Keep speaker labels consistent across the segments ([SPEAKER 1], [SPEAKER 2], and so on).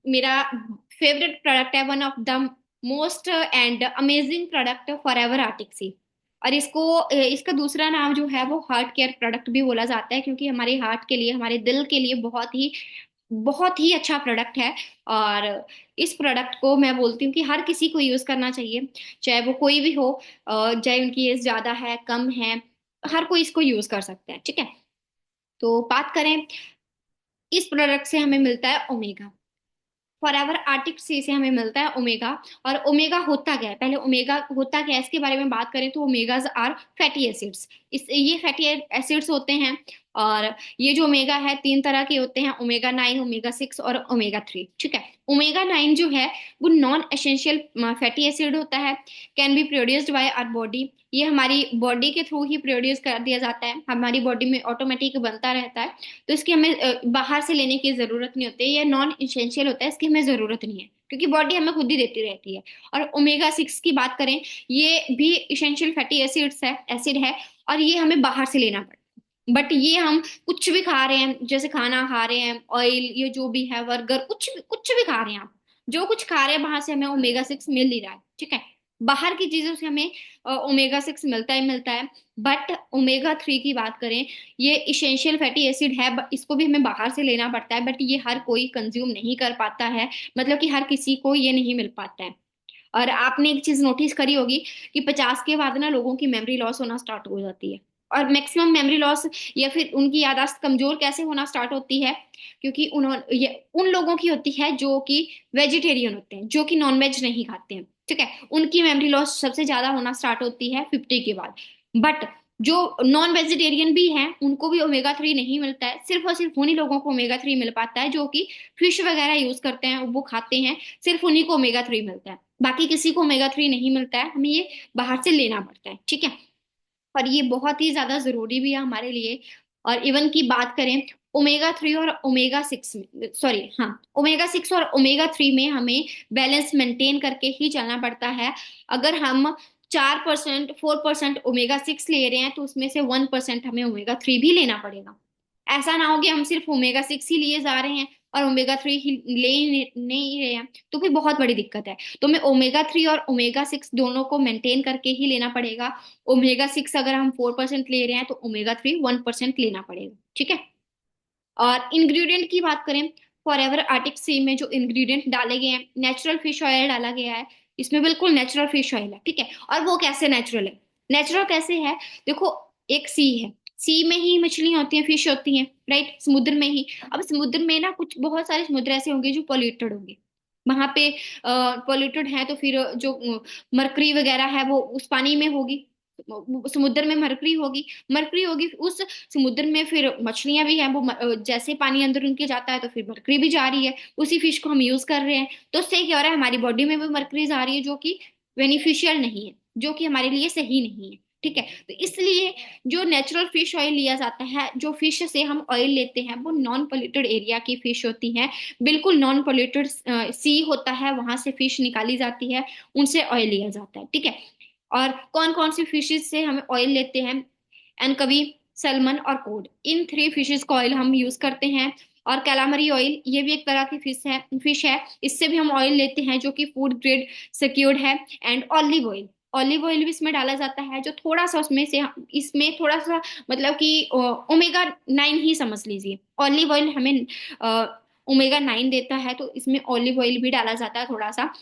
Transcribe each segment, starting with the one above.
[SPEAKER 1] मेरा favourite product है, one of the most and amazing product forever Arctic. और इसका दूसरा नाम जो है वो हार्ट केयर प्रोडक्ट भी बोला जाता है, क्योंकि हमारे हार्ट के लिए, हमारे दिल के लिए बहुत ही अच्छा प्रोडक्ट है। और इस प्रोडक्ट को मैं बोलती हूँ कि हर किसी को यूज करना चाहिए, चाहे वो कोई भी हो, चाहे उनकी एज ज्यादा है कम है, हर कोई इसको यूज कर सकता है। ठीक है, तो बात करें, इस प्रोडक्ट से हमें मिलता है ओमेगा। फॉरएवर आर्टिक से हमें मिलता है ओमेगा। और ओमेगा होता क्या है, पहले ओमेगा होता क्या है इसके बारे में बात करें तो ओमेगाज आर फैटी एसिड्स। ये फैटी एसिड्स होते हैं। और ये जो ओमेगा है तीन तरह के होते हैं, ओमेगा 9, ओमेगा 6 और ओमेगा 3। ठीक है, ओमेगा 9 जो है वो नॉन एसेंशियल फैटी एसिड होता है, can be produced by our body. ये हमारी बॉडी के थ्रू ही प्रोड्यूस कर दिया जाता है, हमारी बॉडी में ऑटोमेटिक बनता रहता है। तो इसकी हमें बाहर से लेने की जरूरत नहीं होती, ये नॉन इसेंशियल होता है, इसकी हमें जरूरत नहीं है क्योंकि बॉडी हमें खुद ही देती रहती है। और ओमेगा 6 की बात करें, ये भी इसेंशियल फैटी एसिड है, और ये हमें बाहर से लेना पड़ता है। बट ये हम कुछ भी खा रहे हैं, जैसे खाना खा रहे हैं, ऑयल, ये जो भी है, बर्गर, कुछ भी खा रहे हैं आप, जो कुछ खा रहे हैं वहां से हमें ओमेगा 6 मिल ही रहा है। ठीक है, बाहर की चीजों से हमें ओमेगा 6 मिलता ही मिलता है। बट ओमेगा 3 की बात करें, ये इसेंशियल फैटी एसिड है, इसको भी हमें बाहर से लेना पड़ता है, बट ये हर कोई कंज्यूम नहीं कर पाता है, मतलब कि हर किसी को ये नहीं मिल पाता है। और आपने एक चीज नोटिस करी होगी कि 50 के बाद ना लोगों की मेमोरी लॉस होना स्टार्ट हो जाती है। और मैक्सिमम मेमोरी लॉस या फिर उनकी याददाश्त कमजोर कैसे होना स्टार्ट होती है, क्योंकि उन्होंने ये उन लोगों की होती है जो कि वेजिटेरियन होते हैं, जो कि नॉनवेज नहीं खाते हैं। ठीक है, उनकी मेमोरी लॉस सबसे ज्यादा होना स्टार्ट होती है 50 के बाद। बट जो नॉन वेजिटेरियन भी हैं उनको भी ओमेगा 3 नहीं मिलता है, सिर्फ और सिर्फ उन्हीं लोगों को ओमेगा 3 मिल पाता है जो कि फिश वगैरह यूज करते हैं, वो खाते हैं, सिर्फ उन्हीं को ओमेगा 3 मिलता है। बाकी किसी को ओमेगा 3 नहीं मिलता है, हमें ये बाहर से लेना पड़ता है। ठीक है, और ये बहुत ही ज्यादा जरूरी भी है हमारे लिए। और इवन की बात करें, ओमेगा 3 और ओमेगा 6 में, सॉरी हाँ, ओमेगा 6 और ओमेगा 3 में हमें बैलेंस मेंटेन करके ही चलना पड़ता है। अगर हम 4% 4% ओमेगा 6 ले रहे हैं तो उसमें से 1% हमें ओमेगा 3 भी लेना पड़ेगा। ऐसा ना हो कि हम सिर्फ ओमेगा 6 ही लिए जा रहे हैं और ओमेगा 3 ही ले ही नहीं रहे हैं, तो फिर बहुत बड़ी दिक्कत है। तो हमें ओमेगा 3 और ओमेगा 6 दोनों को मेंटेन करके ही लेना पड़ेगा। ओमेगा 6 अगर हम 4% ले रहे हैं तो ओमेगा 3 1% लेना पड़ेगा। ठीक है, और इंग्रेडिएंट की बात करें, फॉरएवर आर्टिक सी में जो इंग्रेडिएंट डाले गए हैं, नेचुरल फिश ऑयल डाला गया है। इसमें बिल्कुल नेचुरल फिश ऑयल है। ठीक है, और वो कैसे नेचुरल है, नेचुरल कैसे है, देखो, एक सी है, सी में ही मछलियां होती हैं, फिश होती हैं, राइट, समुद्र में ही। अब समुद्र में ना कुछ बहुत सारे समुद्र ऐसे होंगे जो पॉल्यूटेड होंगे, वहां पे पॉल्यूटेड है, तो फिर जो मरकरी वगैरह है वो उस पानी में होगी, समुद्र में मरकरी होगी। मरकरी होगी उस समुद्र में, फिर मछलियां भी हैं, वो जैसे पानी अंदर उनके जाता है तो फिर मरकरी भी जा रही है, उसी फिश को हम यूज कर रहे हैं। तो उससे क्या हो रहा है, हमारी बॉडी में भी मरकरी जा रही है जो कि बेनिफिशियल नहीं है, जो कि हमारे लिए सही नहीं है। ठीक है, तो इसलिए जो नेचुरल फिश ऑयल लिया जाता है, जो फिश से हम ऑयल लेते हैं, वो नॉन पोल्यूटेड एरिया की फिश होती है, बिल्कुल नॉन पोल्यूटेड सी होता है, वहां से फिश निकाली जाती है, उनसे ऑयल लिया जाता है। ठीक है, और कौन कौन सी फिशेज से हम ऑयल लेते हैं, एनकवी, सैल्मन और कोड, इन 3 फिशेज का ऑयल हम यूज करते हैं। और कैलामरी ऑयल, ये भी एक तरह की फिश है, इससे भी हम ऑयल लेते हैं जो कि फूड ग्रेड सिक्योर्ड है। And olive oil, olive oil भी इसमें डाला जाता है, जो थोड़ा सा उसमें से, इसमें थोड़ा सा, मतलब कि ओमेगा 9 ही समझ लीजिए, ऑलिव ऑयल हमें ओमेगा 9 देता है, तो इसमें ऑलिव ऑयल भी डाला जाता है थोड़ा सा।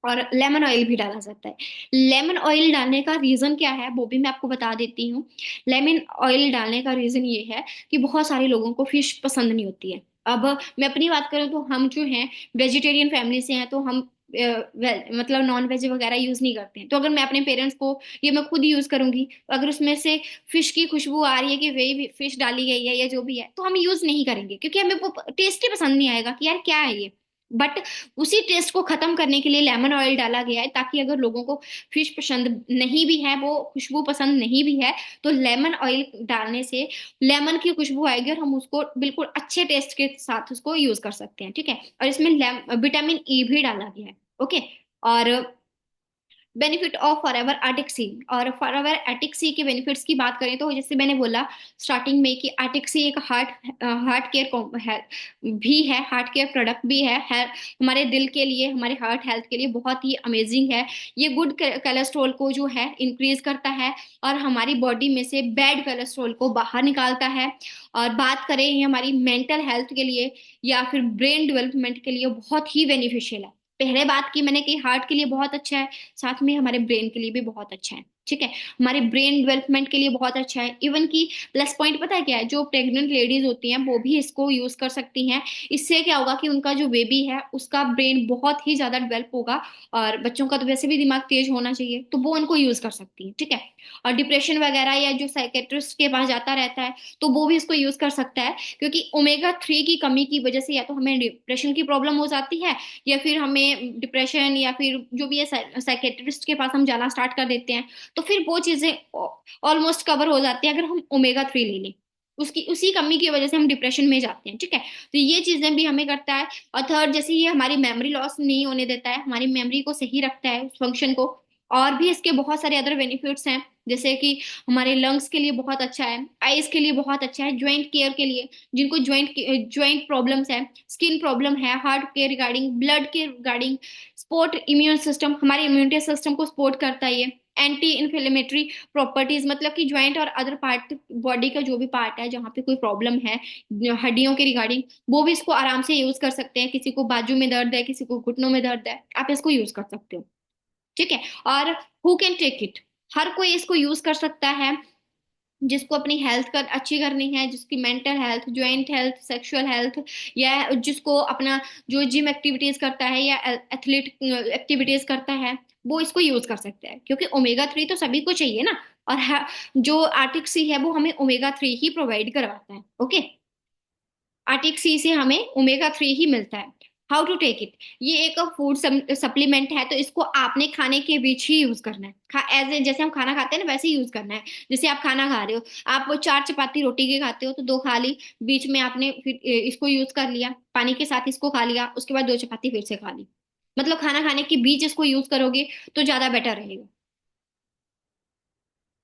[SPEAKER 1] और लेमन ऑयल भी डाला जाता है। लेमन ऑयल डालने का रीजन क्या है वो भी मैं आपको बता देती हूँ। लेमन ऑयल डालने का रीजन ये है कि बहुत सारे लोगों को फिश पसंद नहीं होती है। अब मैं अपनी बात करूँ तो हम जो हैं वेजिटेरियन फैमिली से हैं, तो हम मतलब नॉन वेज वगैरह यूज नहीं करते हैं। तो अगर मैं अपने पेरेंट्स को, ये मैं खुद यूज करूंगी, तो अगर उसमें से फिश की खुशबू आ रही है कि वही फिश डाली गई है या जो भी है, तो हम यूज नहीं करेंगे, क्योंकि हमें वो टेस्ट ही पसंद नहीं आएगा कि यार क्या है ये। बट उसी टेस्ट को खत्म करने के लिए लेमन ऑयल डाला गया है, ताकि अगर लोगों को फिश पसंद नहीं भी है, वो खुशबू पसंद नहीं भी है, तो लेमन ऑयल डालने से लेमन की खुशबू आएगी और हम उसको बिल्कुल अच्छे टेस्ट के साथ उसको यूज कर सकते हैं। ठीक है, और इसमें विटामिन ई भी डाला गया है। ओके, और बेनिफिट ऑफ फॉरएवर आर्टिक सी। और फॉरएवर आर्टिक सी के बेनिफिट्स की बात करें तो जैसे मैंने बोला स्टार्टिंग में कि आर्टिक सी एक हार्ट केयर है, भी है, हार्ट केयर प्रोडक्ट भी है हमारे दिल के लिए, हमारे हार्ट हेल्थ के लिए बहुत ही अमेजिंग है। ये गुड कोलेस्ट्रॉल को जो है इंक्रीज करता है और हमारी बॉडी में से बैड कोलेस्ट्रॉल को बाहर निकालता है। और बात करें ये हमारी मेंटल हेल्थ के लिए या फिर ब्रेन डेवलपमेंट के लिए बहुत ही बेनिफिशियल है। पहले बात की मैंने कि हार्ट के लिए बहुत अच्छा है, साथ में हमारे ब्रेन के लिए भी बहुत अच्छा है। ठीक है, हमारे ब्रेन डेवलपमेंट के लिए बहुत अच्छा है। इवन की प्लस पॉइंट पता है क्या है, जो प्रेग्नेंट लेडीज होती हैं वो भी इसको यूज कर सकती हैं। इससे क्या होगा कि उनका जो बेबी है उसका ब्रेन बहुत ही ज्यादा डेवलप होगा। और बच्चों का तो वैसे भी दिमाग तेज होना चाहिए, तो वो उनको यूज कर सकती है। ठीक है, और डिप्रेशन वगैरह या जो साइकेट्रिस्ट के पास जाता रहता है तो वो भी इसको यूज कर सकता है, क्योंकि ओमेगा 3 की कमी की वजह से या तो हमें डिप्रेशन की प्रॉब्लम हो जाती है, या फिर हमें डिप्रेशन या फिर जो भी है साइकेट्रिस्ट के पास हम जाना स्टार्ट कर देते हैं। तो फिर वो चीजें ऑलमोस्ट कवर हो जाती है अगर हम ओमेगा 3 ले लें। उसकी उसी कमी की वजह से हम डिप्रेशन में जाते हैं। ठीक है, तो ये चीजें भी हमें करता है। और थर्ड, जैसे ये हमारी मेमोरी लॉस नहीं होने देता है, हमारी मेमोरी को सही रखता है, उस फंक्शन को। और भी इसके बहुत सारे अदर बेनिफिट्स हैं, जैसे कि हमारे लंग्स के लिए बहुत अच्छा है, आईज के लिए बहुत अच्छा है, ज्वाइंट केयर के लिए, जिनको ज्वाइंट प्रॉब्लम्स है, स्किन प्रॉब्लम है, हार्ट के रिगार्डिंग, ब्लड के रिगार्डिंग, सपोर्ट इम्यून सिस्टम, हमारे इम्यूनिटी सिस्टम को सपोर्ट करता है ये। एंटी इन्फ्लेमेटरी प्रॉपर्टीज, मतलब कि ज्वाइंट और अदर पार्ट, बॉडी का जो भी पार्ट है जहाँ पे कोई प्रॉब्लम है हड्डियों के रिगार्डिंग, वो भी इसको आराम से यूज कर सकते हैं। किसी को बाजू में दर्द है, किसी को घुटनों में दर्द है, आप इसको यूज कर सकते हो। ठीक है, और हु कैन टेक इट, हर कोई इसको यूज कर सकता है, जिसको अपनी हेल्थ कर अच्छी करनी है, जिसकी mental health, joint health, sexual health, या जिसको अपना जो जिम एक्टिविटीज करता है या एथलीट एक्टिविटीज करता है, वो इसको यूज कर सकता है, क्योंकि ओमेगा 3 तो सभी को चाहिए ना। और जो आर्टिक सी है वो हमें ओमेगा 3 ही प्रोवाइड करवाता है। ओके, आर्टिक सी से हमें ओमेगा 3 ही मिलता है। हाउ टू टेक इट, ये एक फूड सप्लीमेंट है, तो इसको आपने खाने के बीच ही यूज करना है। एज ए जैसे हम खाना खाते हैं ना वैसे ही यूज करना है। जैसे आप खाना खा रहे हो, आप वो 4 चपाती रोटी के खाते हो तो 2 खा ली, बीच में आपने फिर इसको यूज कर लिया, पानी के साथ इसको खा लिया, उसके बाद 2 चपाती फिर से खा ली। मतलब खाना खाने के बीच इसको यूज करोगे तो ज्यादा बेटर रहेगा।